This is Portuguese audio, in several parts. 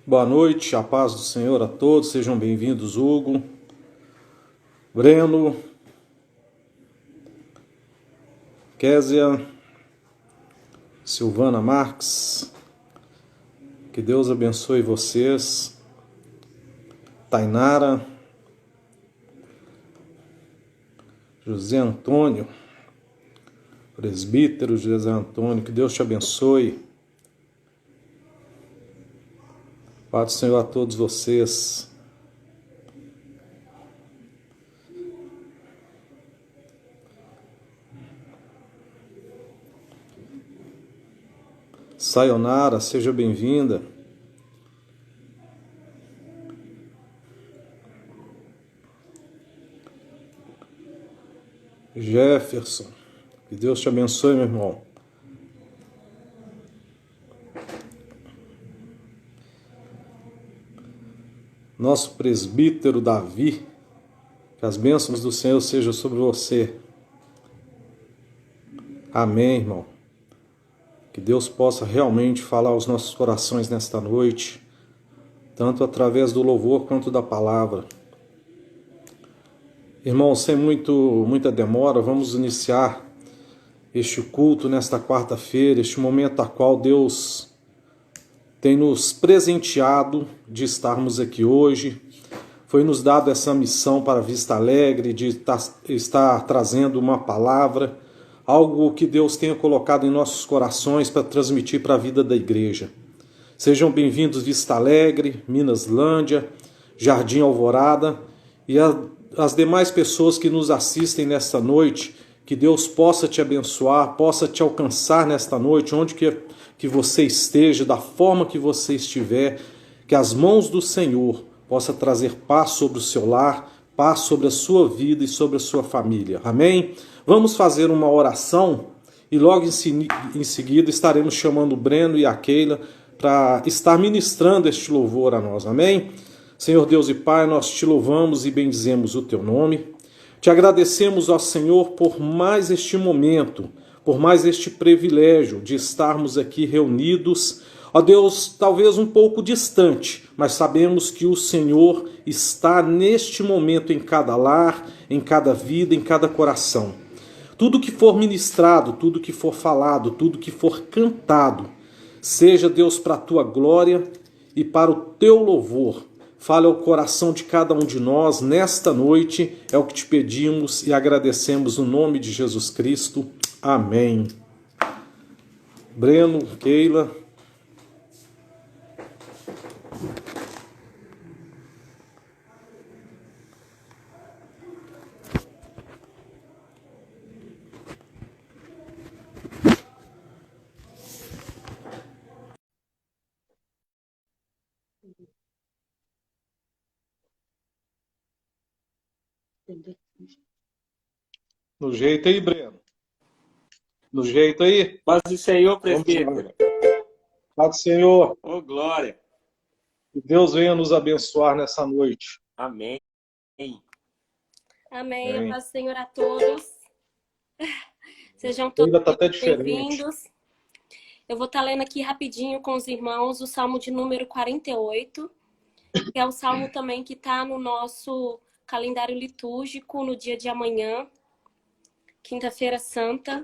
Boa noite, a paz do Senhor a todos, sejam bem-vindos, Hugo, Breno, Késia, Silvana Marques, que Deus abençoe vocês, Tainara, José Antônio, presbítero José Antônio, que Deus te abençoe. Paz do Senhor a todos vocês. Sayonara, seja bem-vinda. Jefferson, que Deus te abençoe, meu irmão. Nosso presbítero Davi, que as bênçãos do Senhor sejam sobre você. Amém, irmão. Que Deus possa realmente falar aos nossos corações nesta noite, tanto através do louvor quanto da palavra. Irmão, sem muita demora, vamos iniciar este culto nesta quarta-feira, este momento a qual Deus tem nos presenteado de estarmos aqui hoje. Foi nos dado essa missão para Vista Alegre, de estar trazendo uma palavra, algo que Deus tenha colocado em nossos corações para transmitir para a vida da igreja. Sejam bem-vindos Vista Alegre, Minaslândia, Jardim Alvorada e as demais pessoas que nos assistem nesta noite. Que Deus possa te abençoar, possa te alcançar nesta noite, onde que você esteja, da forma que você estiver, que as mãos do Senhor possa trazer paz sobre o seu lar, paz sobre a sua vida e sobre a sua família. Amém? Vamos fazer uma oração e logo em seguida estaremos chamando o Breno e a Keila para estar ministrando este louvor a nós. Amém? Senhor Deus e Pai, nós te louvamos e bendizemos o teu nome. Te agradecemos, ó Senhor, por mais este momento, por mais este privilégio de estarmos aqui reunidos. Ó Deus, talvez um pouco distante, mas sabemos que o Senhor está neste momento em cada lar, em cada vida, em cada coração. Tudo que for ministrado, tudo que for falado, tudo que for cantado, seja, Deus, para a tua glória e para o teu louvor. Fale ao coração de cada um de nós nesta noite, é o que te pedimos e agradecemos no nome de Jesus Cristo. Amém. Breno, Keila. No jeito aí, Breno. No jeito aí. Paz do Senhor, presbítero. Paz do Senhor. Oh, glória. Que Deus venha nos abençoar nessa noite. Amém. Amém. Paz do Senhor a todos. Sejam todos bem-vindos. Eu vou estar lendo aqui rapidinho com os irmãos o Salmo de número 48, que é o salmo também que está no nosso calendário litúrgico no dia de amanhã, Quinta-feira Santa.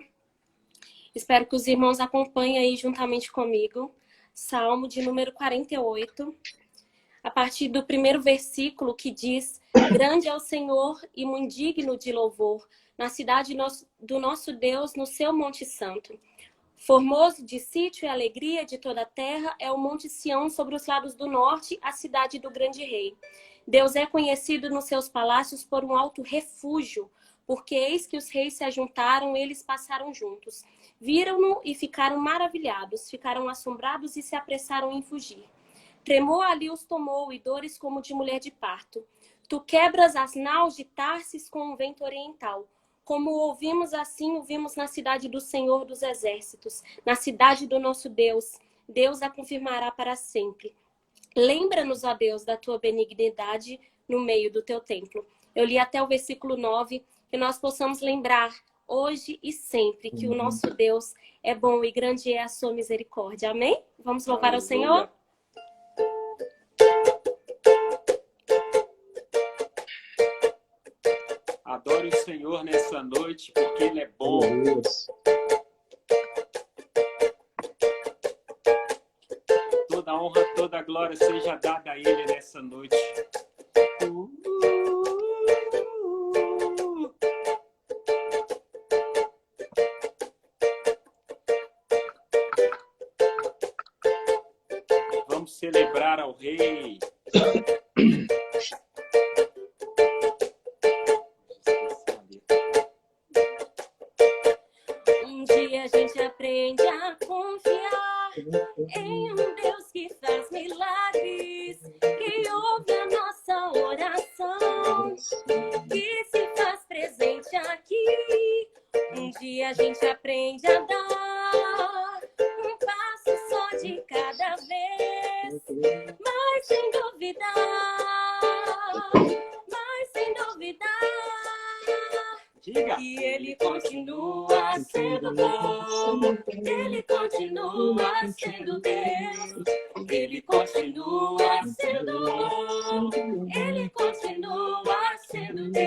Espero que os irmãos acompanhem aí juntamente comigo. Salmo de número 48, a partir do primeiro versículo que diz: Grande é o Senhor e muito digno de louvor, na cidade do nosso Deus, no seu Monte Santo. Formoso de sítio e alegria de toda a terra é o Monte Sião sobre os lados do norte, a cidade do grande rei. Deus é conhecido nos seus palácios por um alto refúgio, porque eis que os reis se ajuntaram, eles passaram juntos. Viram-no e ficaram maravilhados, ficaram assombrados e se apressaram em fugir. Tremor ali os tomou e dores como de mulher de parto. Tu quebras as naus de Tarsis com um vento oriental. Como ouvimos assim, ouvimos na cidade do Senhor dos Exércitos, na cidade do nosso Deus. Deus a confirmará para sempre. Lembra-nos, ó Deus, da tua benignidade no meio do teu templo. Eu li até o versículo 9, que nós possamos lembrar hoje e sempre que o nosso Deus é bom e grande é a sua misericórdia. Amém? Vamos louvar ao Senhor? Adore o Senhor nessa noite, porque Ele é bom. Toda a honra, toda a glória seja dada a Ele nessa noite. Vamos celebrar ao Rei. Um dia a gente aprende a confiar em um Deus que faz milagres, que ouve a nossa oração, que se faz presente aqui. Um dia a gente aprende a dar um passo só de cada vez, mas sem duvidar, Diga. e Ele continua sendo bom, Ele continua sendo Deus, Ele continua sendo bom, Ele continua sendo Deus.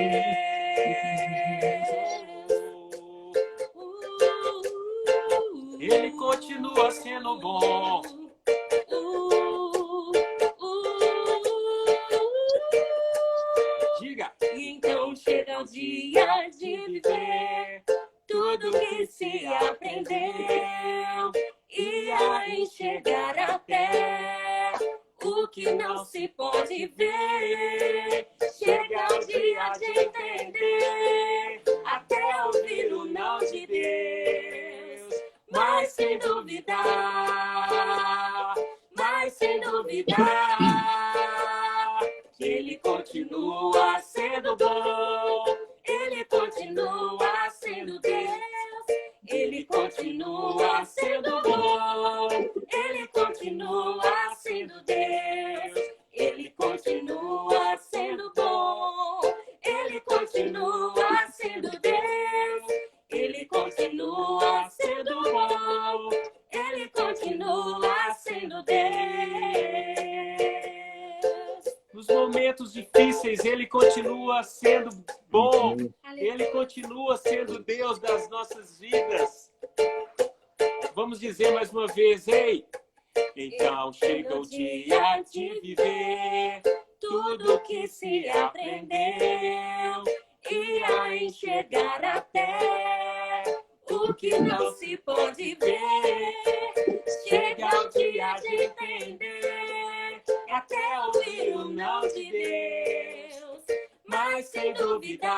Ele continua sendo bom. Diga. E então chega o dia de viver tudo que se aprendeu e a enxergar até o que não se pode ver. Chega o dia de entender até ouvir o não de Deus, mas sem duvidar, que Ele continua sendo bom, Ele continua sendo Deus, Ele continua sendo bom, Ele continua sendo Deus, Ele continua sendo bom, Ele continua sendo Deus, Ele continua sendo bom, Ele continua sendo Deus. Nos momentos difíceis, Ele continua sendo bom. Ele continua sendo Deus das nossas vidas. Vamos dizer mais uma vez, ei! Então chega o dia de viver tudo que se aprendeu e a enxergar até o que não se pode ver. Chega o dia de entender até ouvir o não de Deus, mas sem duvidar,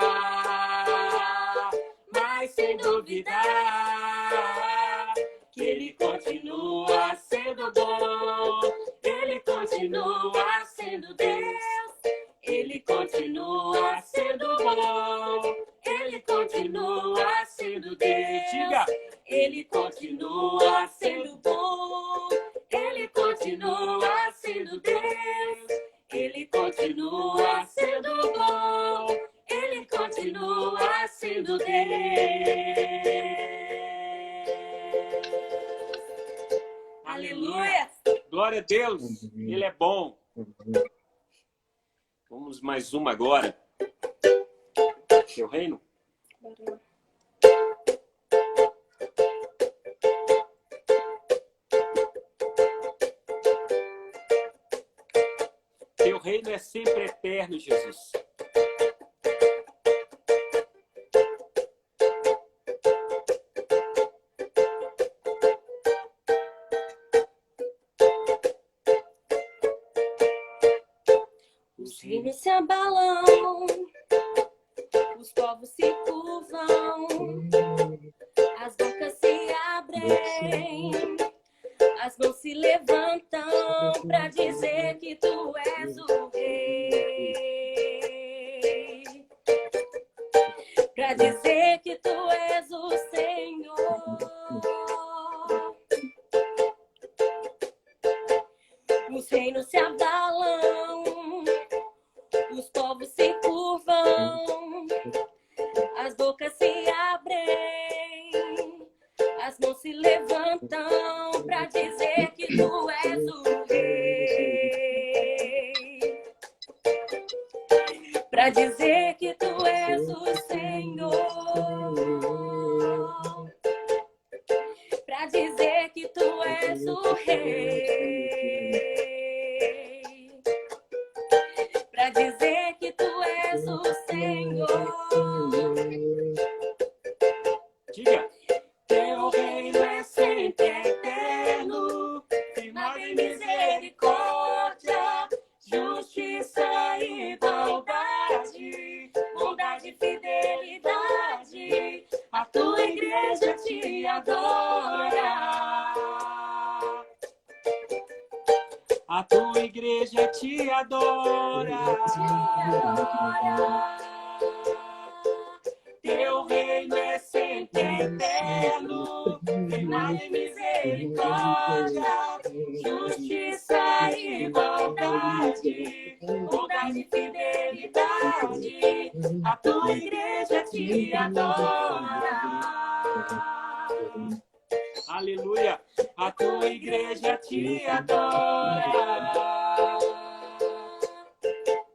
que Ele continua sendo bom, Ele continua sendo Deus, Ele continua sendo bom, Ele continua sendo Deus. Diga. Ele continua sendo bom, Ele continua sendo Deus, Ele continua sendo bom, Ele continua sendo Deus. Aleluia! Glória a Deus, Ele é bom. Vamos mais uma agora. Seu reino. Teu reino é sempre eterno, Jesus. Os reinos se abalam, os povos se curvam, as bocas se abrem, as mãos se levantam para dizer que tu és o rei, para dizer que tu és o Senhor. Os reinos se abalam, os povos se curvam, as bocas se abrem, as mãos se levantam para dizer que tu és o rei, para dizer que tu és o pra dizer que tu és o Senhor. Diga. Teu reino é sempre eterno, firmado em misericórdia, justiça e igualdade, bondade e fidelidade. A tua igreja te adora. A tua igreja te adora. Teu reino é sempre eterno, firmado em misericórdia, justiça e igualdade, bondade e fidelidade. A tua igreja te adora. Aleluia! A tua igreja te adora.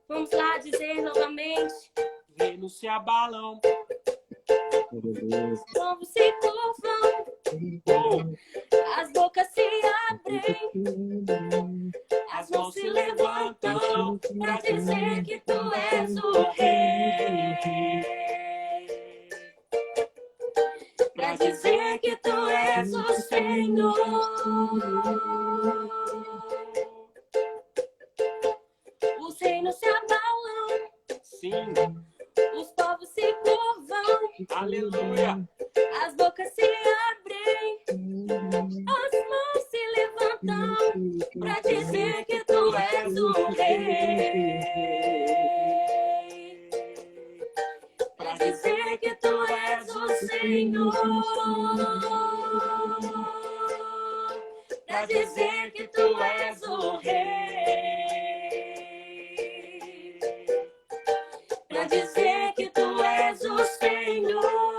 Vamos lá dizer novamente. Reinos se abalam. Os povos se curvam, as bocas se abrem, as mãos se levantam pra dizer que tu és o rei, pra dizer que tu és o Senhor. Os reinos se abalam, Sim, os povos se curvam, aleluia! as bocas se abrem, as mãos se levantam pra dizer que tu és o rei, pra dizer que tu és o Senhor, pra dizer que tu és o rei, pra dizer que tu és o Senhor.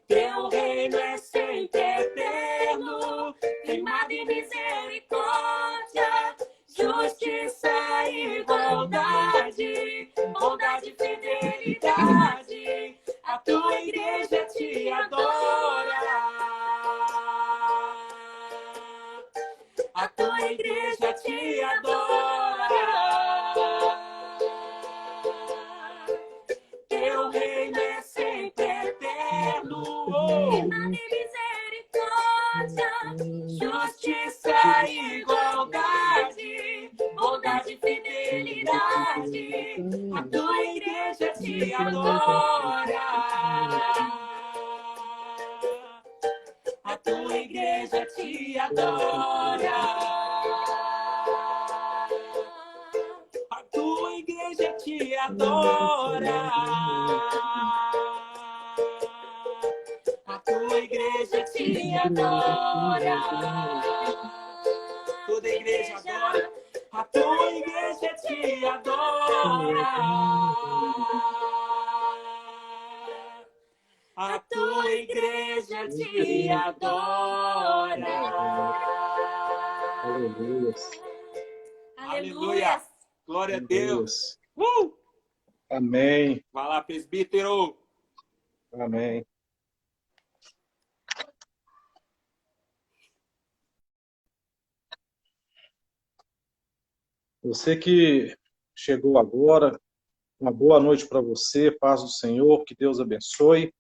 Teu reino é sempre eterno, firmado em misericórdia, justiça e igualdade, bondade e fidelidade. A tua igreja te adora. A tua igreja te adora. Teu reino é sempre eterno, firmado em misericórdia, justiça e igualdade, bondade e fidelidade. A tua igreja te adora. A tua igreja te adora. A tua igreja te adora. A tua igreja te adora. Toda igreja adora. A tua igreja te adora. A tua igreja te adora. Aleluia. Aleluia. Glória a Deus. Amém. Vai lá, presbítero. Amém. Você que chegou agora, uma boa noite para você, paz do Senhor, que Deus abençoe.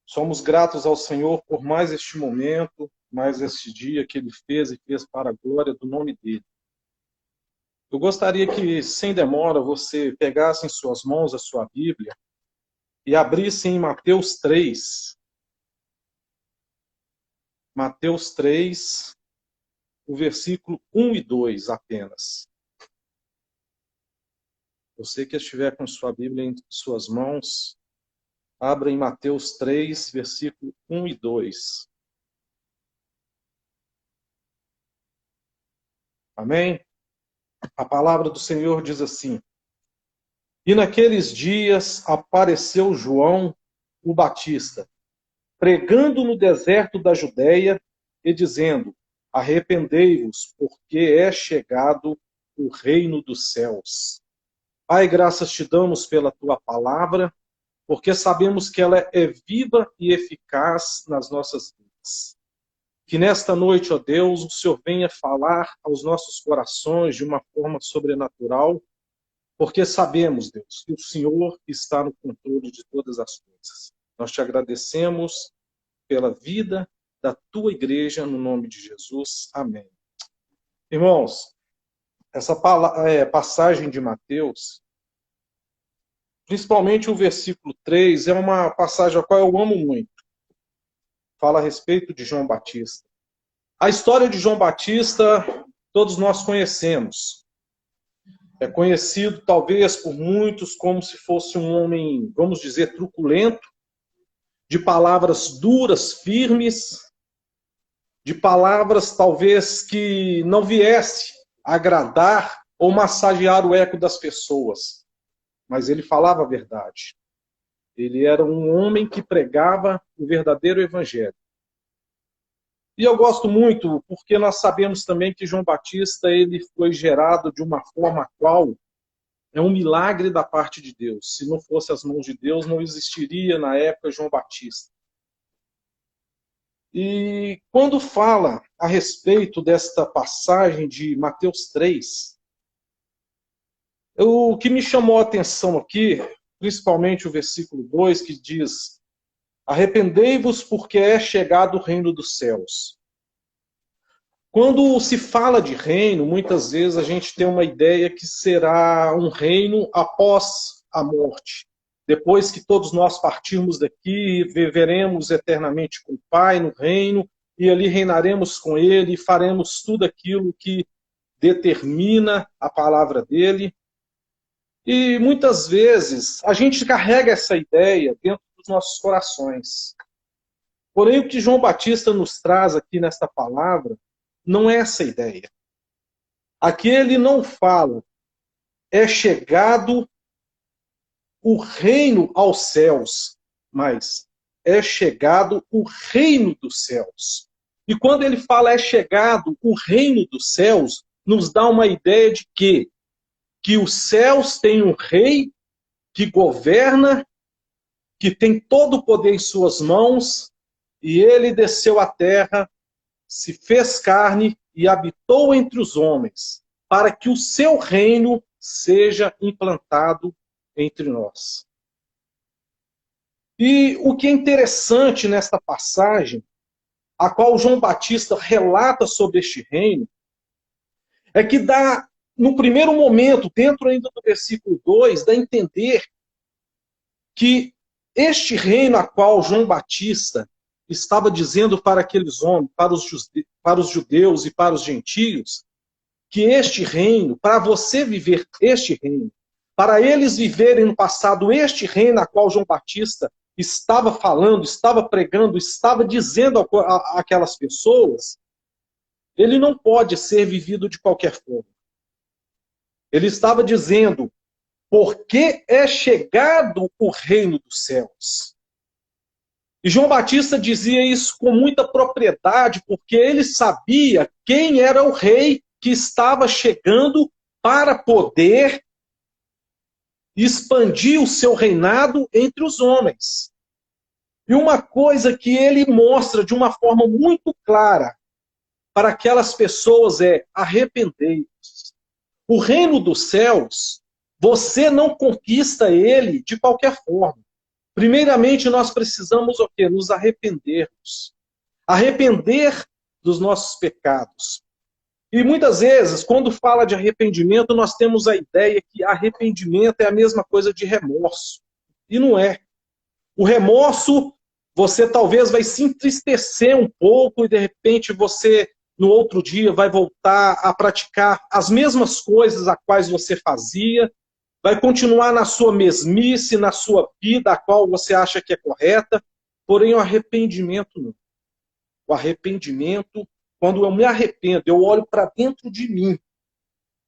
Somos gratos ao Senhor por mais este momento, mais este dia que Ele fez e fez para a glória do nome dEle. Eu gostaria que, sem demora, você pegasse em suas mãos a sua Bíblia e abrisse em Mateus 3. Mateus 3, o versículo 1 e 2 apenas. Você que estiver com sua Bíblia em suas mãos, abra em Mateus 3, versículo 1 e 2. Amém? A palavra do Senhor diz assim: E naqueles dias apareceu João, o Batista, pregando no deserto da Judéia e dizendo: Arrependei-vos, porque é chegado o reino dos céus. Pai, graças te damos pela tua palavra, porque sabemos que ela é viva e eficaz nas nossas vidas. Que nesta noite, ó Deus, o Senhor venha falar aos nossos corações de uma forma sobrenatural, porque sabemos, Deus, que o Senhor está no controle de todas as coisas. Nós te agradecemos pela vida da tua igreja, no nome de Jesus. Amém. Irmãos, essa passagem de Mateus, principalmente o versículo 3, é uma passagem a qual eu amo muito. Fala a respeito de João Batista. A história de João Batista, todos nós conhecemos. É conhecido, talvez, por muitos como se fosse um homem, vamos dizer, truculento, de palavras duras, firmes, de palavras, talvez, que não viesse agradar ou massagear o eco das pessoas. Mas ele falava a verdade. Ele era um homem que pregava o verdadeiro evangelho. E eu gosto muito porque nós sabemos também que João Batista ele foi gerado de uma forma a qual é um milagre da parte de Deus. Se não fosse as mãos de Deus, não existiria na época João Batista. E quando fala a respeito desta passagem de Mateus 3, o que me chamou a atenção aqui, principalmente o versículo 2, que diz: arrependei-vos porque é chegado o reino dos céus. Quando se fala de reino, muitas vezes a gente tem uma ideia que será um reino após a morte. Depois que todos nós partirmos daqui, viveremos eternamente com o Pai no reino, e ali reinaremos com Ele, e faremos tudo aquilo que determina a palavra dele. E muitas vezes a gente carrega essa ideia dentro dos nossos corações. Porém, o que João Batista nos traz aqui nesta palavra não é essa ideia. Aqui ele não fala, é chegado o reino aos céus, mas é chegado o reino dos céus. E quando ele fala é chegado o reino dos céus, nos dá uma ideia de que os céus têm um rei que governa, que tem todo o poder em suas mãos, e ele desceu à terra, se fez carne e habitou entre os homens, para que o seu reino seja implantado entre nós. E o que é interessante nesta passagem, a qual João Batista relata sobre este reino, é que dá, no primeiro momento, dentro ainda do versículo 2, dá a entender que este reino a qual João Batista estava dizendo para aqueles homens, para os judeus e para os gentios, que este reino, para você viver este reino, para eles viverem no passado este reino a qual João Batista estava falando, estava pregando, estava dizendo àquelas pessoas, ele não pode ser vivido de qualquer forma. Ele estava dizendo, porque é chegado o reino dos céus. E João Batista dizia isso com muita propriedade, porque ele sabia quem era o rei que estava chegando para poder expandir o seu reinado entre os homens. E uma coisa que ele mostra de uma forma muito clara para aquelas pessoas é: arrependei-vos. O reino dos céus, você não conquista ele de qualquer forma. Primeiramente, nós precisamos o quê? Nos arrependermos. Arrepender dos nossos pecados. E muitas vezes, quando fala de arrependimento, nós temos a ideia que arrependimento é a mesma coisa de remorso. E não é. O remorso, você talvez vai se entristecer um pouco e de repente você, no outro dia, vai voltar a praticar as mesmas coisas a quais você fazia, vai continuar na sua mesmice, na sua vida, a qual você acha que é correta, porém o arrependimento não. O arrependimento, quando eu me arrependo, eu olho para dentro de mim,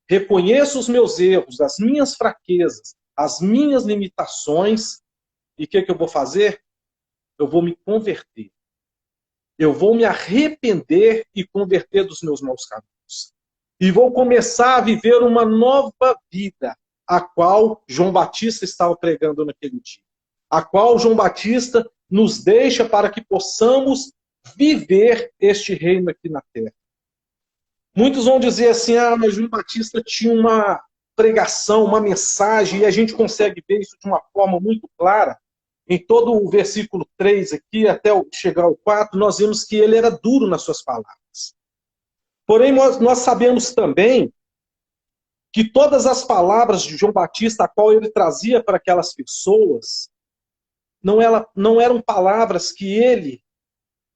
reconheço os meus erros, as minhas fraquezas, as minhas limitações, e o que eu vou fazer? Eu vou me converter. Eu vou me arrepender e converter dos meus maus caminhos. E vou começar a viver uma nova vida, a qual João Batista estava pregando naquele dia. a qual João Batista nos deixa para que possamos viver este reino aqui na terra. Muitos vão dizer assim, mas João Batista tinha uma pregação, uma mensagem, e a gente consegue ver isso de uma forma muito clara. Em todo o versículo 3 aqui, até chegar ao 4, nós vemos que ele era duro nas suas palavras. Porém, nós sabemos também que todas as palavras de João Batista, a qual ele trazia para aquelas pessoas, não eram palavras que ele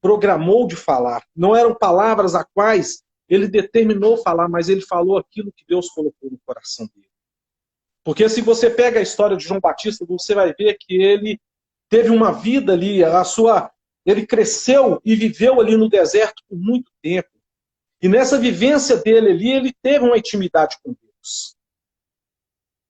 programou de falar, não eram palavras a quais ele determinou falar, mas ele falou aquilo que Deus colocou no coração dele. Porque se você pega a história de João Batista, você vai ver que ele teve uma vida ali, ele cresceu e viveu ali no deserto por muito tempo. E nessa vivência dele ali, ele teve uma intimidade com Deus.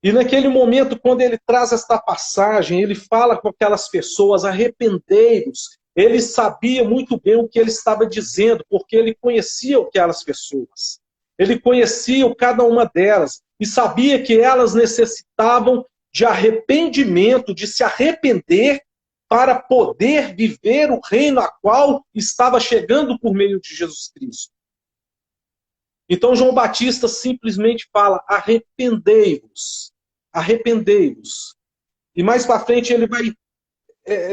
E naquele momento, quando ele traz esta passagem, ele fala com aquelas pessoas, arrependei-vos. Ele sabia muito bem o que ele estava dizendo, porque ele conhecia aquelas pessoas. Ele conhecia cada uma delas e sabia que elas necessitavam de arrependimento, de se arrepender para poder viver o reino a qual estava chegando por meio de Jesus Cristo. Então João Batista simplesmente fala, arrependei-vos, arrependei-vos. E mais para frente ele vai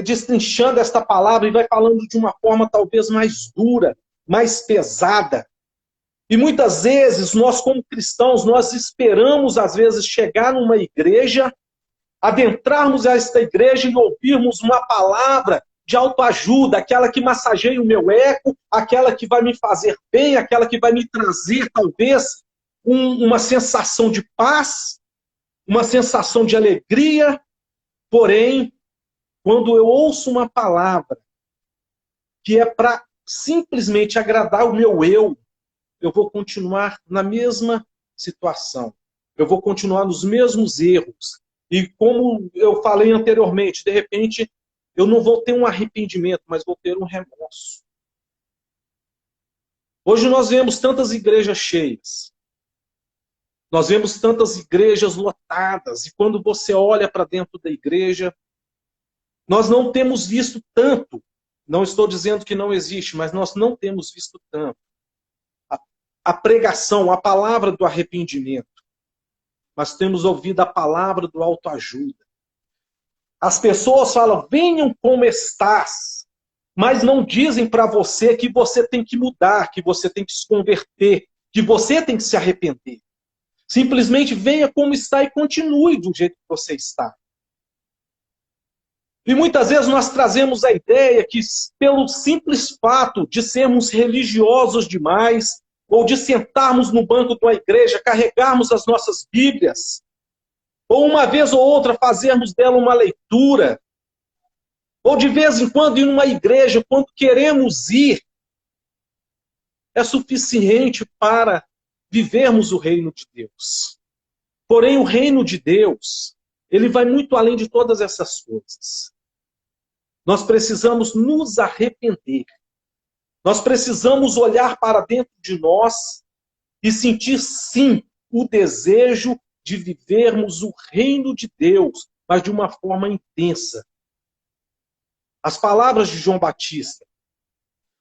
destrinchando esta palavra e vai falando de uma forma talvez mais dura, mais pesada. E muitas vezes nós como cristãos, nós esperamos às vezes chegar numa igreja, adentrarmos esta igreja e ouvirmos uma palavra de autoajuda, aquela que massageia o meu ego, aquela que vai me fazer bem, aquela que vai me trazer talvez uma sensação de paz, uma sensação de alegria. Porém, quando eu ouço uma palavra que é para simplesmente agradar o meu eu vou continuar na mesma situação. Eu vou continuar nos mesmos erros. E como eu falei anteriormente, de repente, eu não vou ter um arrependimento, mas vou ter um remorso. Hoje nós vemos tantas igrejas cheias. Nós vemos tantas igrejas lotadas. E quando você olha para dentro da igreja, nós não temos visto tanto. Não estou dizendo que não existe, mas nós não temos visto tanto. A pregação, a palavra do arrependimento. Mas temos ouvido a palavra do autoajuda. As pessoas falam, venham como estás, mas não dizem para você que você tem que mudar, que você tem que se converter, que você tem que se arrepender. Simplesmente venha como está e continue do jeito que você está. E muitas vezes nós trazemos a ideia que pelo simples fato de sermos religiosos demais, ou de sentarmos no banco de uma igreja, carregarmos as nossas Bíblias, ou uma vez ou outra fazermos dela uma leitura, ou de vez em quando ir numa igreja, quando queremos ir, é suficiente para vivermos o reino de Deus. Porém, o reino de Deus, ele vai muito além de todas essas coisas. Nós precisamos nos arrepender. Nós precisamos olhar para dentro de nós e sentir, sim, o desejo de vivermos o reino de Deus, mas de uma forma intensa. As palavras de João Batista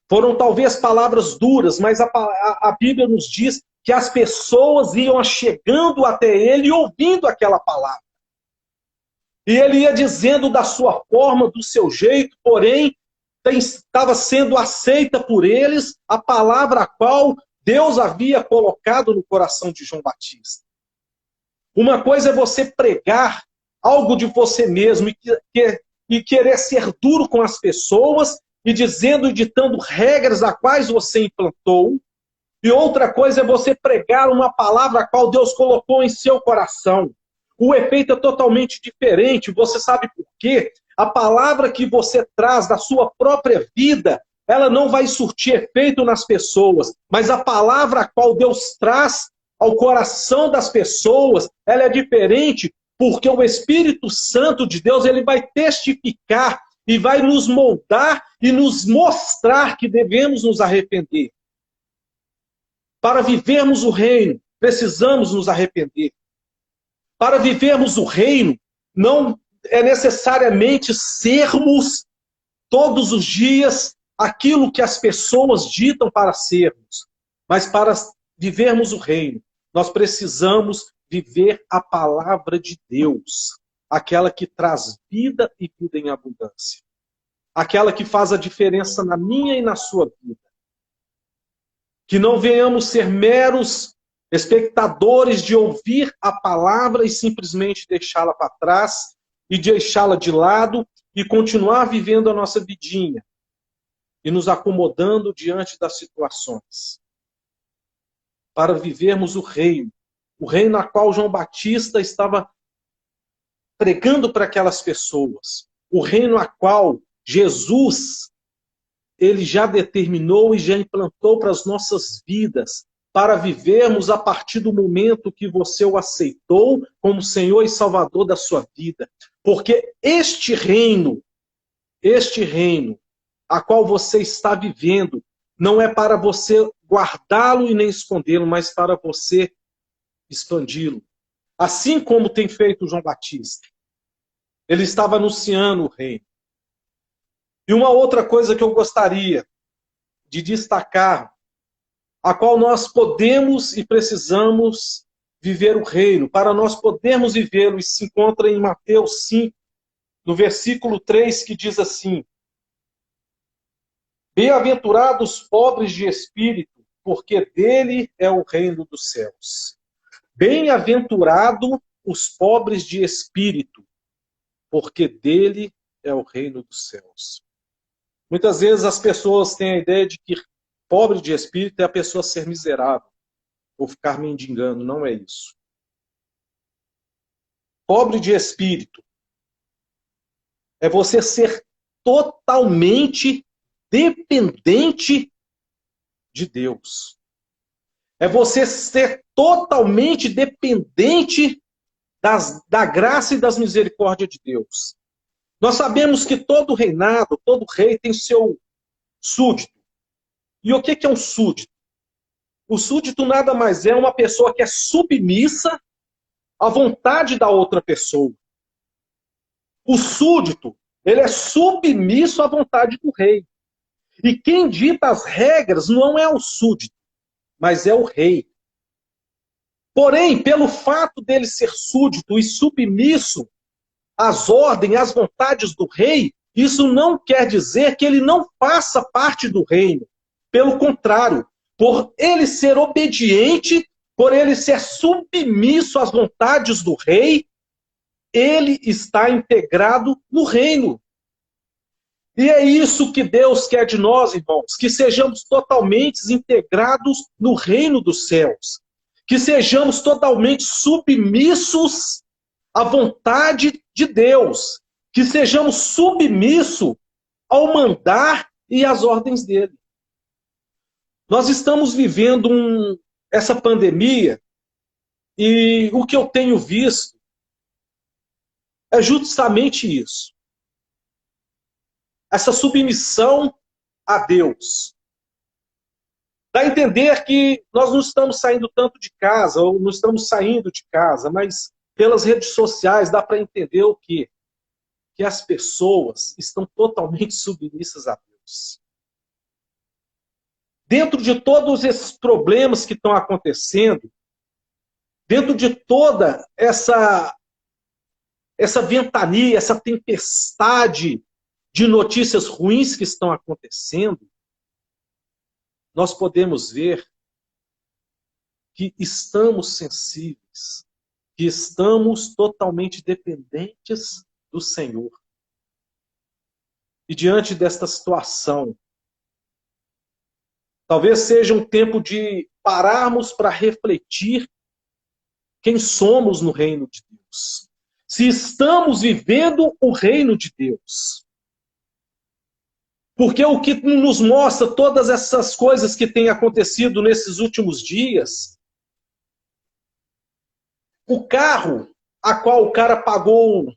foram talvez palavras duras, mas a Bíblia nos diz que as pessoas iam chegando até ele e ouvindo aquela palavra. E ele ia dizendo da sua forma, do seu jeito, porém, estava sendo aceita por eles a palavra a qual Deus havia colocado no coração de João Batista. Uma coisa é você pregar algo de você mesmo e querer ser duro com as pessoas e dizendo e ditando regras a quais você implantou. E outra coisa é você pregar uma palavra a qual Deus colocou em seu coração. O efeito é totalmente diferente. Você sabe por quê? A palavra que você traz da sua própria vida, ela não vai surtir efeito nas pessoas. Mas a palavra a qual Deus traz ao coração das pessoas, ela é diferente, porque o Espírito Santo de Deus, ele vai testificar e vai nos moldar e nos mostrar que devemos nos arrepender. Para vivermos o reino, precisamos nos arrepender. Para vivermos o reino, não é necessariamente sermos todos os dias aquilo que as pessoas ditam para sermos, mas para vivermos o reino, nós precisamos viver a palavra de Deus, aquela que traz vida e vida em abundância, aquela que faz a diferença na minha e na sua vida. Que não venhamos ser meros espectadores de ouvir a palavra e simplesmente deixá-la para trás e deixá-la de lado e continuar vivendo a nossa vidinha e nos acomodando diante das situações. Para vivermos o reino na qual João Batista estava pregando para aquelas pessoas, o reino a qual Jesus ele já determinou e já implantou para as nossas vidas, para vivermos a partir do momento que você o aceitou como Senhor e Salvador da sua vida. Porque este reino a qual você está vivendo, não é para você guardá-lo e nem escondê-lo, mas para você expandi-lo. Assim como tem feito João Batista. Ele estava anunciando o reino. E uma outra coisa que eu gostaria de destacar, a qual nós podemos e precisamos viver o reino, para nós podermos vivê-lo, e se encontra em Mateus 5, no versículo 3, que diz assim: Bem-aventurados os pobres de espírito, porque dele é o reino dos céus. Bem-aventurado os pobres de espírito, porque dele é o reino dos céus. Muitas vezes as pessoas têm a ideia de que pobre de espírito é a pessoa ser miserável, ou ficar mendigando. Não é isso. Pobre de espírito é você ser totalmente dependente de Deus. É você ser totalmente dependente da graça e das misericórdias de Deus. Nós sabemos que todo reinado, todo rei tem seu súdito. E o que é um súdito? O súdito nada mais é uma pessoa que é submissa à vontade da outra pessoa. O súdito, ele é submisso à vontade do rei. E quem dita as regras não é o súdito, mas é o rei. Porém, pelo fato dele ser súdito e submisso às ordens, às vontades do rei, isso não quer dizer que ele não faça parte do reino. Pelo contrário, por ele ser obediente, por ele ser submisso às vontades do rei, ele está integrado no reino. E é isso que Deus quer de nós, irmãos, que sejamos totalmente integrados no reino dos céus, que sejamos totalmente submissos à vontade de Deus, que sejamos submissos ao mandar e às ordens dele. Nós estamos vivendo essa pandemia e o que eu tenho visto é justamente isso. Essa submissão a Deus. Dá a entender que nós não estamos saindo tanto de casa, ou não estamos saindo de casa, mas pelas redes sociais dá para entender o quê? Que as pessoas estão totalmente submissas a Deus. Dentro de todos esses problemas que estão acontecendo, dentro de toda essa ventania, essa tempestade de notícias ruins que estão acontecendo, nós podemos ver que estamos sensíveis, que estamos totalmente dependentes do Senhor. E diante desta situação, talvez seja um tempo de pararmos para refletir quem somos no reino de Deus. Se estamos vivendo o reino de Deus. Porque o que nos mostra todas essas coisas que têm acontecido nesses últimos dias, o carro a qual o cara pagou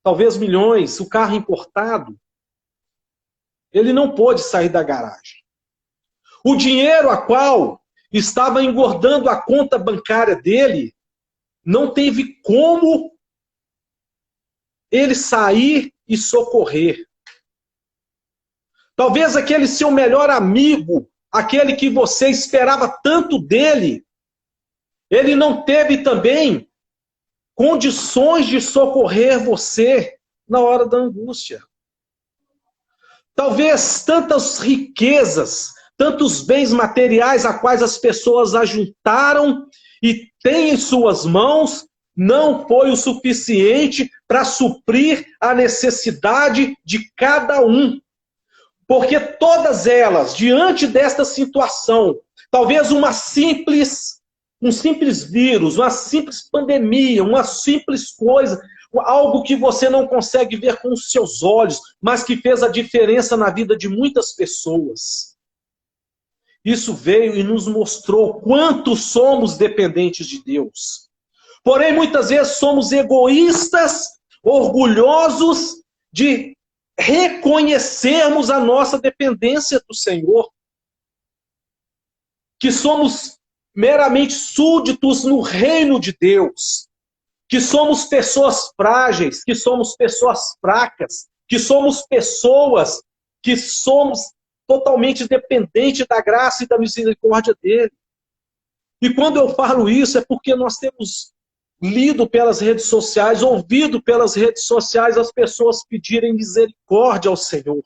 talvez milhões, o carro importado, ele não pôde sair da garagem. O dinheiro a qual estava engordando a conta bancária dele, não teve como ele sair e socorrer. Talvez aquele seu melhor amigo, aquele que você esperava tanto dele, ele não teve também condições de socorrer você na hora da angústia. Talvez tantas riquezas, tantos bens materiais a quais as pessoas ajuntaram e têm em suas mãos, não foi o suficiente para suprir a necessidade de cada um. Porque todas elas, diante desta situação, talvez um simples vírus, uma simples pandemia, uma simples coisa, algo que você não consegue ver com os seus olhos, mas que fez a diferença na vida de muitas pessoas. Isso veio e nos mostrou quanto somos dependentes de Deus. Porém, muitas vezes somos egoístas, orgulhosos de reconhecermos a nossa dependência do Senhor. Que somos meramente súditos no reino de Deus. Que somos pessoas frágeis, que somos pessoas fracas, que somos pessoas que somos totalmente dependentes da graça e da misericórdia dele. E quando eu falo isso é porque nós temos lido pelas redes sociais, ouvido pelas redes sociais as pessoas pedirem misericórdia ao Senhor.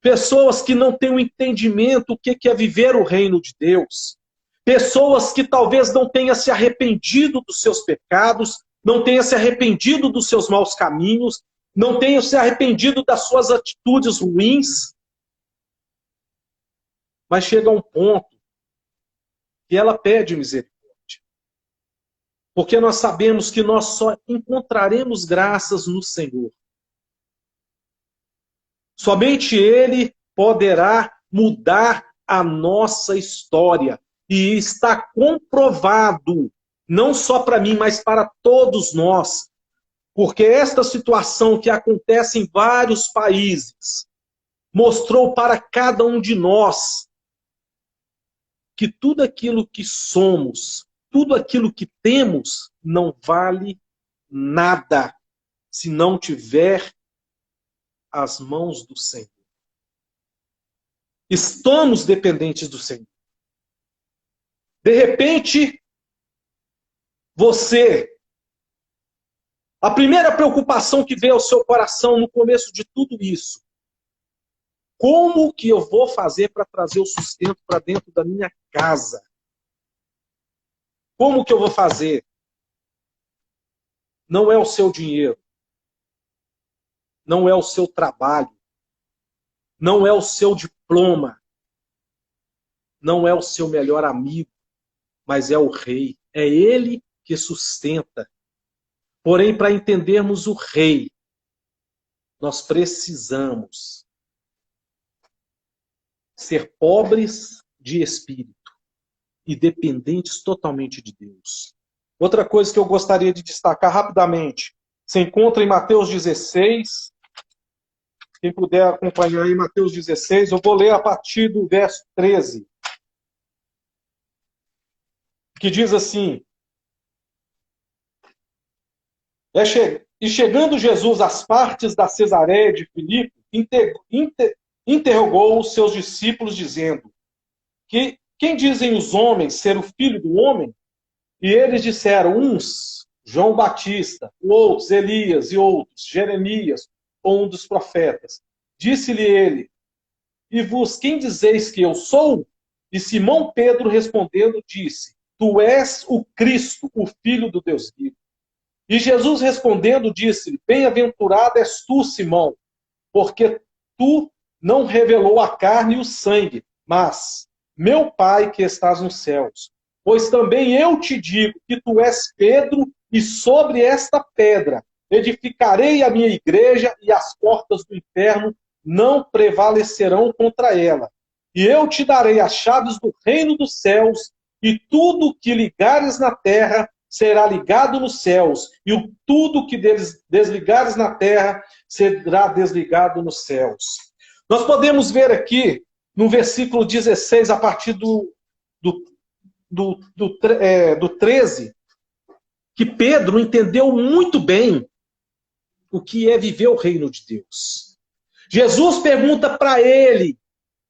Pessoas que não têm o entendimento do que é viver o reino de Deus. Pessoas que talvez não tenham se arrependido dos seus pecados, não tenham se arrependido dos seus maus caminhos, não tenham se arrependido das suas atitudes ruins. Mas chega um ponto que ela pede misericórdia. Porque nós sabemos que nós só encontraremos graças no Senhor. Somente Ele poderá mudar a nossa história. E está comprovado, não só para mim, mas para todos nós. Porque esta situação que acontece em vários países mostrou para cada um de nós que tudo aquilo que somos, tudo aquilo que temos, não vale nada se não tiver as mãos do Senhor. Estamos dependentes do Senhor. De repente, a primeira preocupação que veio ao seu coração no começo de tudo isso, como que eu vou fazer para trazer o sustento para dentro da minha casa? Como que eu vou fazer? Não é o seu dinheiro. Não é o seu trabalho. Não é o seu diploma. Não é o seu melhor amigo. Mas é o rei. É ele que sustenta. Porém, para entendermos o rei, nós precisamos ser pobres de espírito e dependentes totalmente de Deus. Outra coisa que eu gostaria de destacar rapidamente, se encontra em Mateus 16, quem puder acompanhar em Mateus 16, eu vou ler a partir do verso 13, que diz assim: E chegando Jesus às partes da Cesareia de Filipe, interrogou os seus discípulos, dizendo: Quem dizem os homens ser o filho do homem? E eles disseram, uns, João Batista, outros, Elias, e outros, Jeremias, ou um dos profetas. Disse-lhe ele: E vos, quem dizeis que eu sou? E Simão Pedro respondendo disse: Tu és o Cristo, o Filho do Deus vivo. E Jesus respondendo disse-lhe: Bem-aventurado és tu, Simão, porque tu não revelou a carne e o sangue, mas meu Pai que estás nos céus. Pois também eu te digo que tu és Pedro, e sobre esta pedra edificarei a minha igreja, e as portas do inferno não prevalecerão contra ela. E eu te darei as chaves do reino dos céus, e tudo que ligares na terra será ligado nos céus, e tudo que desligares na terra será desligado nos céus. Nós podemos ver aqui, no versículo 16, a partir do 13, que Pedro entendeu muito bem o que é viver o reino de Deus. Jesus pergunta para ele: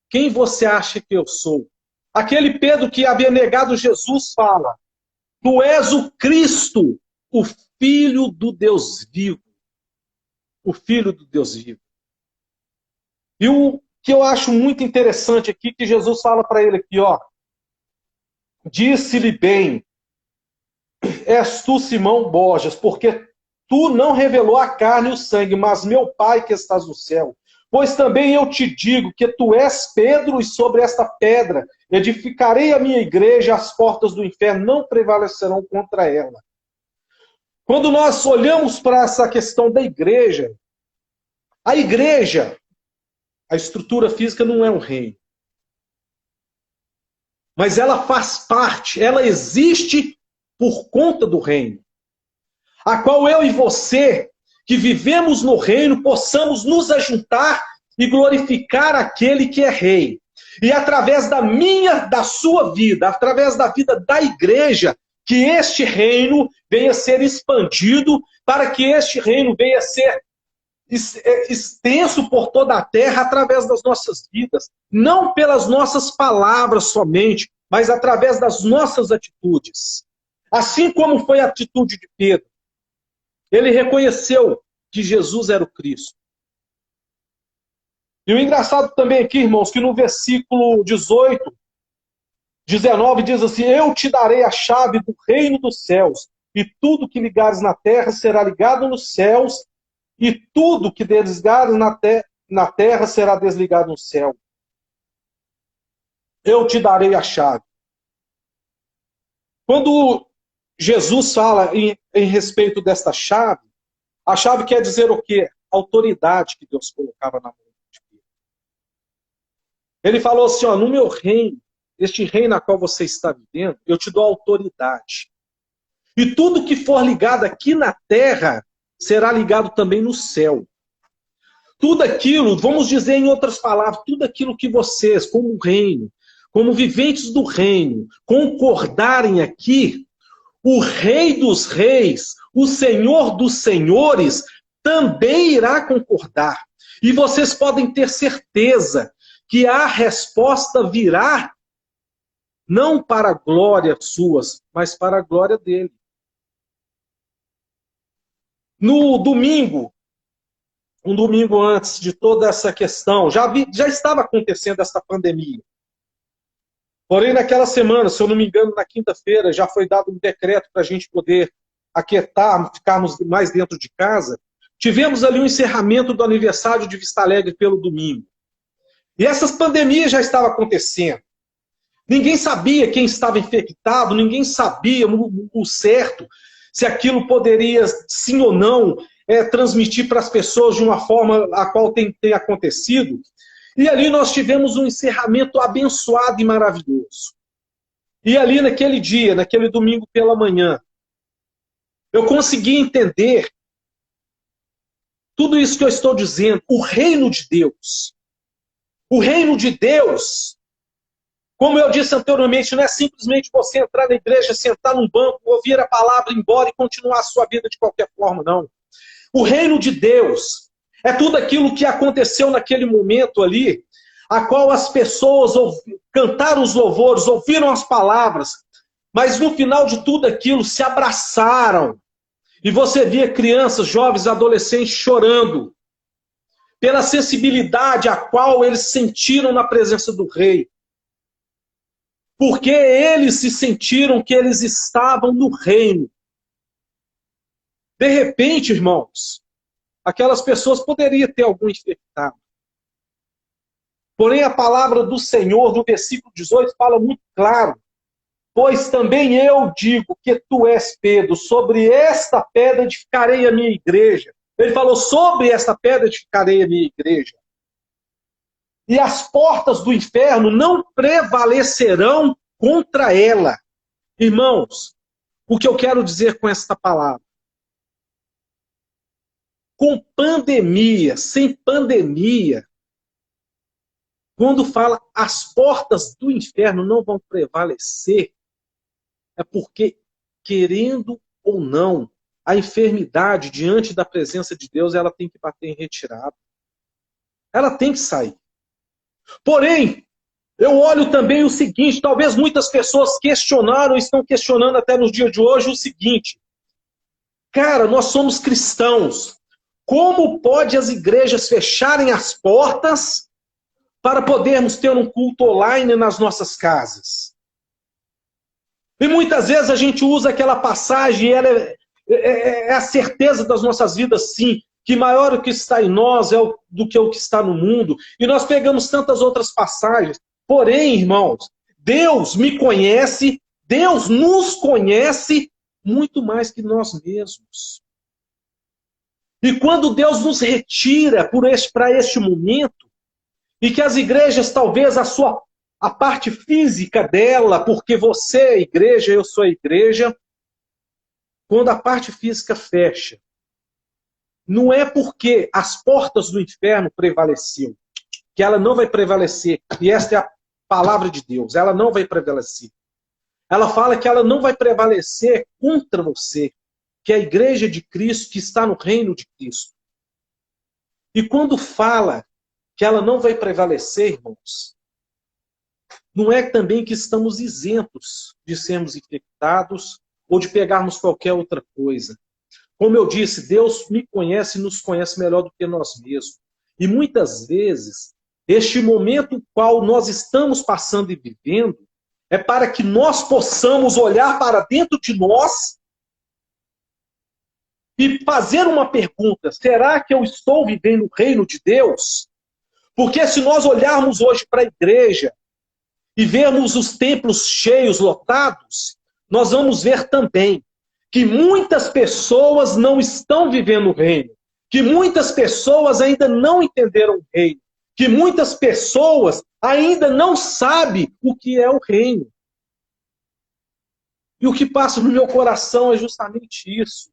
quem você acha que eu sou? Aquele Pedro que havia negado Jesus fala: tu és o Cristo, o Filho do Deus vivo. O Filho do Deus vivo. E o que eu acho muito interessante aqui, que Jesus fala para ele aqui, ó. Disse-lhe bem: és tu, Simão Borjas, porque tu não revelou a carne e o sangue, mas meu Pai que estás no céu. Pois também eu te digo que tu és Pedro, e sobre esta pedra edificarei a minha igreja, as portas do inferno não prevalecerão contra ela. Quando nós olhamos para essa questão da igreja, a igreja, a estrutura física não é um reino. Mas ela faz parte, ela existe por conta do reino. A qual eu e você, que vivemos no reino, possamos nos ajuntar e glorificar aquele que é rei. E através da sua vida, através da vida da igreja, que este reino venha a ser expandido, para que este reino venha a ser extenso por toda a terra através das nossas vidas. Não pelas nossas palavras somente, mas através das nossas atitudes. Assim como foi a atitude de Pedro. Ele reconheceu que Jesus era o Cristo. E o engraçado também aqui, irmãos, que no versículo 18, 19 diz assim: eu te darei a chave do reino dos céus, e tudo que ligares na terra será ligado nos céus, e tudo que desligares na terra será desligado no céu. Eu te darei a chave. Quando Jesus fala em respeito desta chave, a chave quer dizer o quê? Autoridade que Deus colocava na mão de Pedro. Ele falou assim, ó, no meu reino, este reino na qual você está vivendo, eu te dou autoridade. E tudo que for ligado aqui na terra, será ligado também no céu. Tudo aquilo, vamos dizer em outras palavras, tudo aquilo que vocês, como reino, como viventes do reino, concordarem aqui, o Rei dos Reis, o Senhor dos Senhores, também irá concordar. E vocês podem ter certeza que a resposta virá não para a glória suas, mas para a glória dele. No domingo, um domingo antes de toda essa questão, já estava acontecendo essa pandemia. Porém, naquela semana, se eu não me engano, na quinta-feira, já foi dado um decreto para a gente poder aquietar, ficarmos mais dentro de casa. Tivemos ali um encerramento do aniversário de Vista Alegre pelo domingo. E essas pandemias já estavam acontecendo. Ninguém sabia quem estava infectado, ninguém sabia o certo, se aquilo poderia, sim ou não, transmitir para as pessoas de uma forma a qual tem acontecido. E ali nós tivemos um encerramento abençoado e maravilhoso. E ali naquele dia, naquele domingo pela manhã, eu consegui entender tudo isso que eu estou dizendo, o reino de Deus. O reino de Deus, como eu disse anteriormente, não é simplesmente você entrar na igreja, sentar num banco, ouvir a palavra, ir embora e continuar a sua vida de qualquer forma, não. O reino de Deus é tudo aquilo que aconteceu naquele momento ali, a qual as pessoas cantaram os louvores, ouviram as palavras, mas no final de tudo aquilo se abraçaram. E você via crianças, jovens, adolescentes chorando pela sensibilidade a qual eles sentiram na presença do rei. Porque eles se sentiram que eles estavam no reino. De repente, irmãos, aquelas pessoas poderiam ter algum infectado. Porém, a palavra do Senhor, no versículo 18, fala muito claro. Pois também eu digo que tu és Pedro, sobre esta pedra edificarei a minha igreja. Ele falou, sobre esta pedra edificarei a minha igreja. E as portas do inferno não prevalecerão contra ela. Irmãos, o que eu quero dizer com esta palavra? Com pandemia, sem pandemia, quando fala as portas do inferno não vão prevalecer, é porque, querendo ou não, a enfermidade diante da presença de Deus, ela tem que bater em retirada. Ela tem que sair. Porém, eu olho também o seguinte, talvez muitas pessoas questionaram, estão questionando até nos dias de hoje o seguinte: cara, nós somos cristãos. Como pode as igrejas fecharem as portas para podermos ter um culto online nas nossas casas? E muitas vezes a gente usa aquela passagem, e ela é a certeza das nossas vidas, sim, que maior o que está em nós do que o que está no mundo. E nós pegamos tantas outras passagens. Porém, irmãos, Deus me conhece, Deus nos conhece muito mais que nós mesmos. E quando Deus nos retira para este momento, e que as igrejas, talvez a parte física dela, porque você é a igreja, eu sou a igreja, quando a parte física fecha, não é porque as portas do inferno prevaleciam, que ela não vai prevalecer. E esta é a palavra de Deus, ela não vai prevalecer. Ela fala que ela não vai prevalecer contra você, que é a igreja de Cristo, que está no reino de Cristo. E quando fala que ela não vai prevalecer, irmãos, não é também que estamos isentos de sermos infectados ou de pegarmos qualquer outra coisa. Como eu disse, Deus me conhece e nos conhece melhor do que nós mesmos. E muitas vezes, este momento qual nós estamos passando e vivendo, é para que nós possamos olhar para dentro de nós e fazer uma pergunta: será que eu estou vivendo o reino de Deus? Porque se nós olharmos hoje para a igreja e vermos os templos cheios, lotados, nós vamos ver também que muitas pessoas não estão vivendo o reino, que muitas pessoas ainda não entenderam o reino, que muitas pessoas ainda não sabem o que é o reino. E o que passa no meu coração é justamente isso.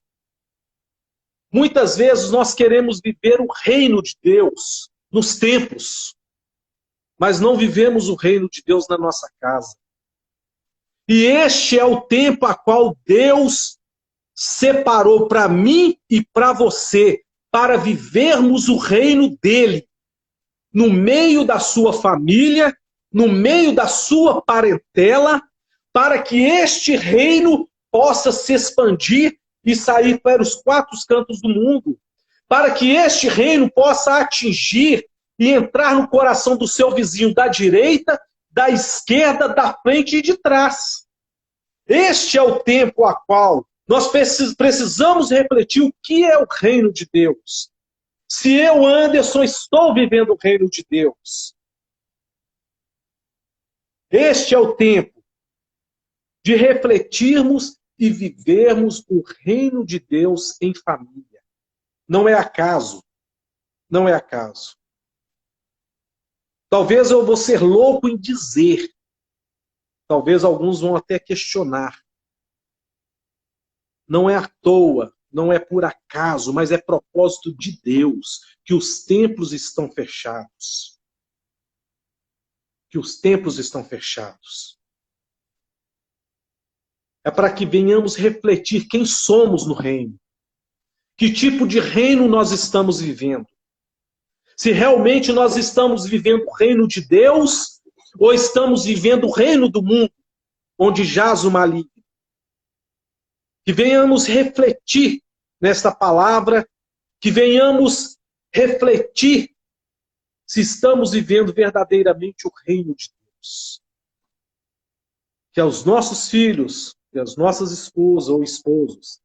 Muitas vezes nós queremos viver o reino de Deus nos templos, mas não vivemos o reino de Deus na nossa casa. E este é o tempo a qual Deus separou para mim e para você, para vivermos o reino dele, no meio da sua família, no meio da sua parentela, para que este reino possa se expandir e sair para os quatro cantos do mundo, para que este reino possa atingir e entrar no coração do seu vizinho da direita, da esquerda, da frente e de trás. Este é o tempo a qual nós precisamos refletir o que é o reino de Deus. Se eu, Anderson, estou vivendo o reino de Deus. Este é o tempo de refletirmos e vivermos o reino de Deus em família. Não é acaso. Não é acaso. Talvez eu vou ser louco em dizer. Talvez alguns vão até questionar. Não é à toa, não é por acaso, mas é propósito de Deus que os templos estão fechados. Que os templos estão fechados. É para que venhamos refletir quem somos no reino. Que tipo de reino nós estamos vivendo. Se realmente nós estamos vivendo o reino de Deus ou estamos vivendo o reino do mundo, onde jaz o maligno. Que venhamos refletir nesta palavra, que venhamos refletir se estamos vivendo verdadeiramente o reino de Deus. Que os nossos filhos, que as nossas esposas ou esposos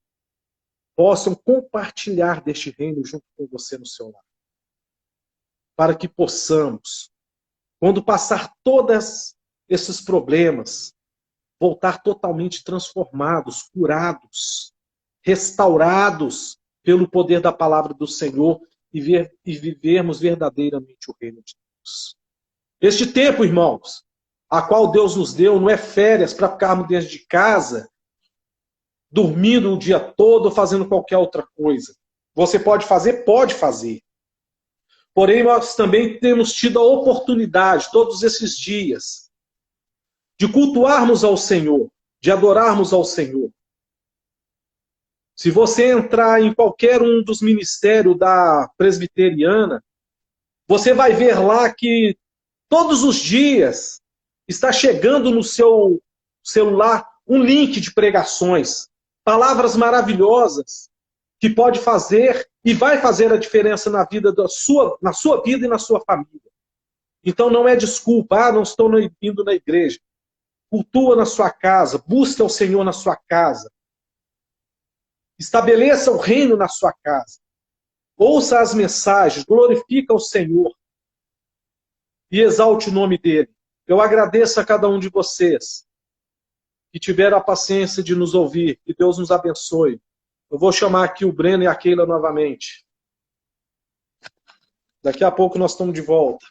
possam compartilhar deste reino junto com você no seu lar. Para que possamos, quando passar todos esses problemas, voltar totalmente transformados, curados, restaurados pelo poder da palavra do Senhor e vivermos verdadeiramente o reino de Deus. Este tempo, irmãos, a qual Deus nos deu, não é férias para ficarmos dentro de casa, dormindo o dia todo, fazendo qualquer outra coisa. Você pode fazer? Pode fazer. Porém, nós também temos tido a oportunidade, todos esses dias, de cultuarmos ao Senhor, de adorarmos ao Senhor. Se você entrar em qualquer um dos ministérios da presbiteriana, você vai ver lá que todos os dias está chegando no seu celular um link de pregações, palavras maravilhosas que pode fazer e vai fazer a diferença na vida na sua vida e na sua família. Então não é desculpa, não estou indo na igreja. Cultua na sua casa, busca o Senhor na sua casa. Estabeleça o reino na sua casa. Ouça as mensagens, glorifica o Senhor e exalte o nome dele. Eu agradeço a cada um de vocês que tiveram a paciência de nos ouvir. Que Deus nos abençoe. Eu vou chamar aqui o Breno e a Keila novamente. Daqui a pouco nós estamos de volta.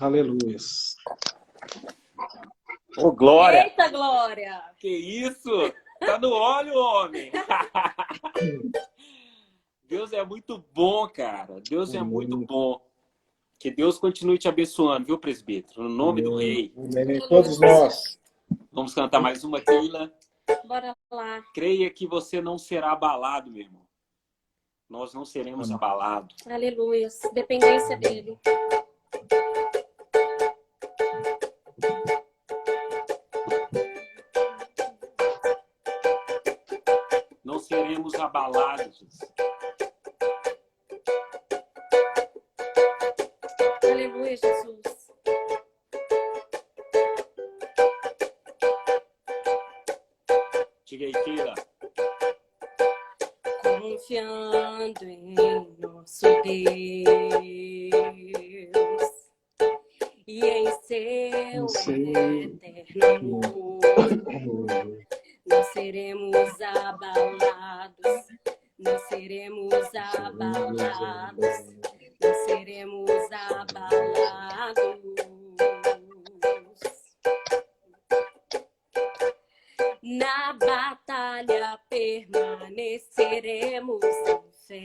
Aleluia. Ô, Glória! Eita, Glória! Que isso? Tá no óleo, homem! Deus é muito bom, cara. Deus é muito bom. Que Deus continue te abençoando, viu, presbítero? No nome do Rei. Amém. Todos nós. Vamos cantar mais uma, Keila. Bora lá. Creia que você não será abalado, meu irmão. Nós não seremos abalados. Aleluia. Dependência dele. Não seremos abalados. Aleluia, Jesus. Diga aí, Keila. Confiando em nosso Deus e em seu eterno amor, não seremos abalados, não seremos abalados, não seremos abalados. Na batalha permaneceremos em fé.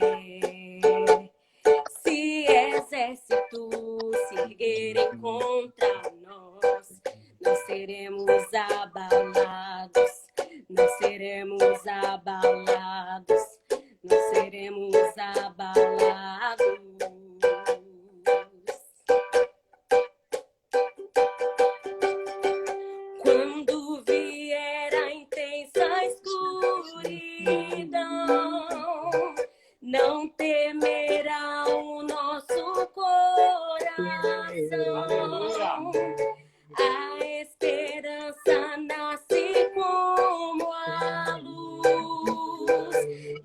Se exércitos se erguerem contra nós, não seremos abalados, não seremos abalados, não seremos abalados. Quando vier a intensa escuridão, não temerá o nosso coração. A esperança nasce como a luz.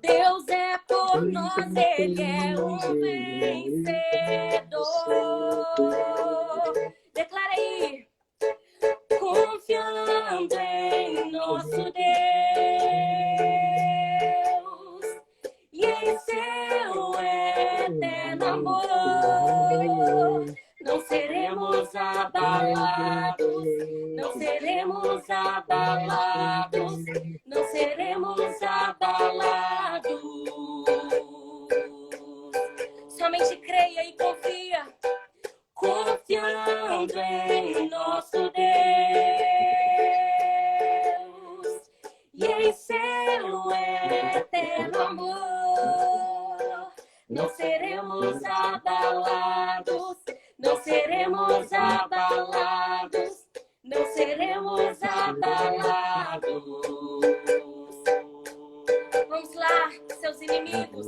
Deus é por nós, Ele é um vencedor. Declara aí. Confiando em nosso Deus e em seu eterno amor, não seremos abalados, não seremos abalados, não seremos abalados. Somente creia e confia. Confiando em nosso Deus e em seu eterno amor, não seremos abalados, não seremos abalados, não seremos abalados. Vamos lá, seus inimigos.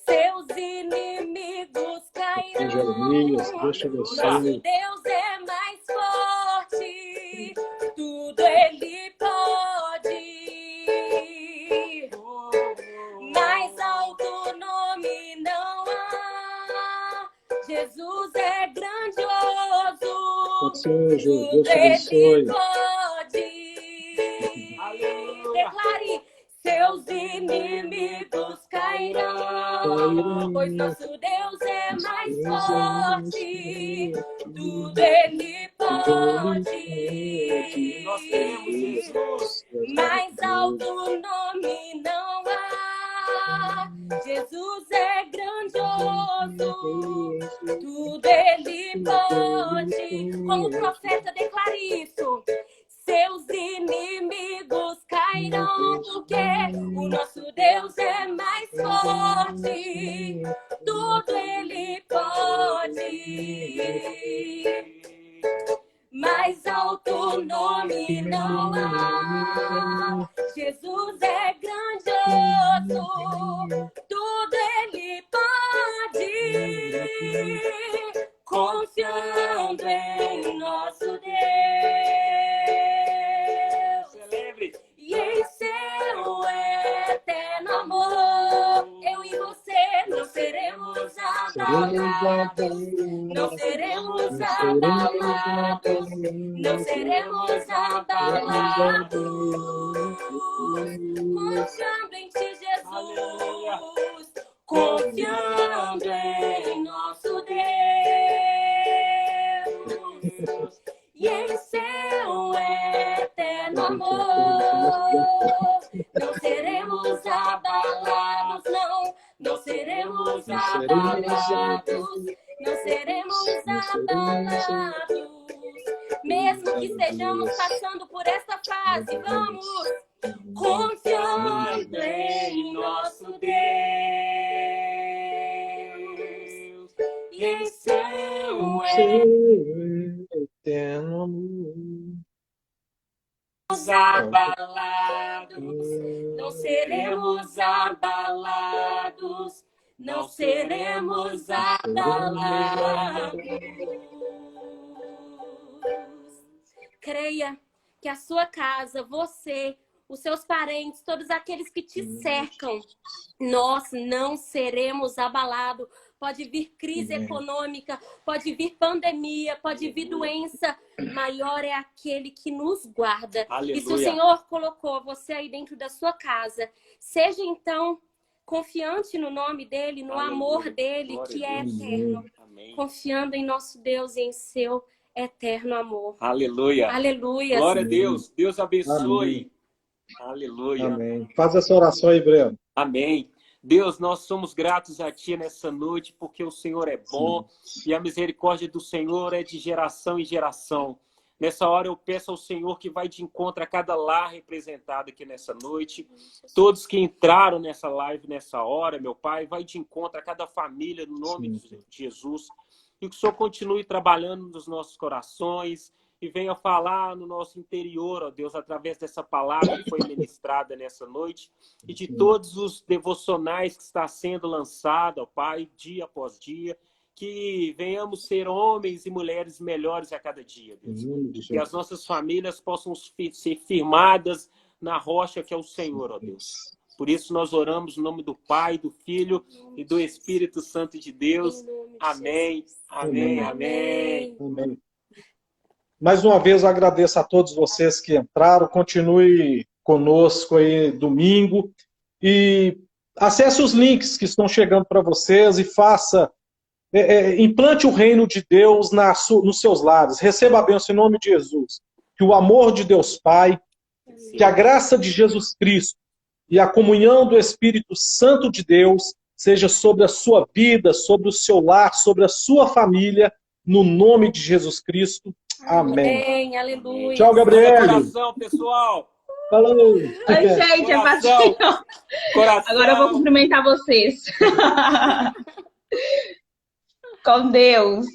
Seus inimigos cairão. Jeremias, Deus te abençoe. Nosso Deus é mais forte, tudo Ele pode. Mais alto nome não há. Jesus é grandioso, Pode ser, Deus tudo te abençoe. Ele pode. Declare. Seus inimigos cairão, pois nosso Deus é mais forte, tudo Ele pode. Nós temos Jesus. Mais alto nome não há, Jesus é grandioso, Então o profeta declara isso. Seus inimigos cairão, porque o nosso Deus é mais forte. Tudo Ele pode. Mais alto nome não há. Jesus é grandioso. Tudo Ele pode. Confiando em nosso Deus. E em seu eterno amor, eu e você não seremos abalados, não seremos abalados, não seremos abalados. Confiando em ti, Jesus, confiando em nosso Deus. E em seu eterno amor, não seremos abalados, não seremos abalados, não seremos abalados. Mesmo que estejamos passando por esta fase, vamos confiando em nosso Deus. E em seu eterno amor. Abalados, não seremos abalados, não seremos abalados. Creia que a sua casa, você, os seus parentes, todos aqueles que te cercam, nós não seremos abalados. Pode vir crise econômica, pode vir pandemia, pode vir doença. Maior é aquele que nos guarda. Aleluia. E se o Senhor colocou você aí dentro da sua casa, seja então confiante no nome dele, no Aleluia. amor dele, Glória que a é Deus. eterno. Amém. Confiando em nosso Deus e em seu eterno amor. Aleluia. Aleluia. Glória a Deus. Deus abençoe. Aleluia. Amém. Faz essa oração aí, Breno. Amém. Deus, nós somos gratos a Ti nessa noite, porque o Senhor é bom e a misericórdia do Senhor é de geração em geração. Nessa hora eu peço ao Senhor que vai de encontro a cada lar representado aqui nessa noite. Todos que entraram nessa live nessa hora, meu Pai, vai de encontro a cada família no nome de Jesus. E que o Senhor continue trabalhando nos nossos corações e venha falar no nosso interior, ó Deus, através dessa palavra que foi ministrada nessa noite e de todos os devocionais que está sendo lançado, ó Pai, dia após dia, que venhamos ser homens e mulheres melhores a cada dia, Deus. Que as nossas famílias possam ser firmadas na rocha que é o Senhor, ó Deus. Por isso nós oramos no nome do Pai, do Filho e do Espírito Santo de Deus. Amém, amém, amém. Amém. Mais uma vez eu agradeço a todos vocês que entraram. Continue conosco aí domingo. E acesse os links que estão chegando para vocês e implante o reino de Deus nos seus lares. Receba a bênção em nome de Jesus. Que o amor de Deus Pai, que a graça de Jesus Cristo e a comunhão do Espírito Santo de Deus seja sobre a sua vida, sobre o seu lar, sobre a sua família, no nome de Jesus Cristo. Amém. Amém. Aleluia. Tchau, Gabriel. Coração, pessoal. Falou. Oi, gente, é Patinho. Coração. Agora eu vou cumprimentar vocês. Com Deus.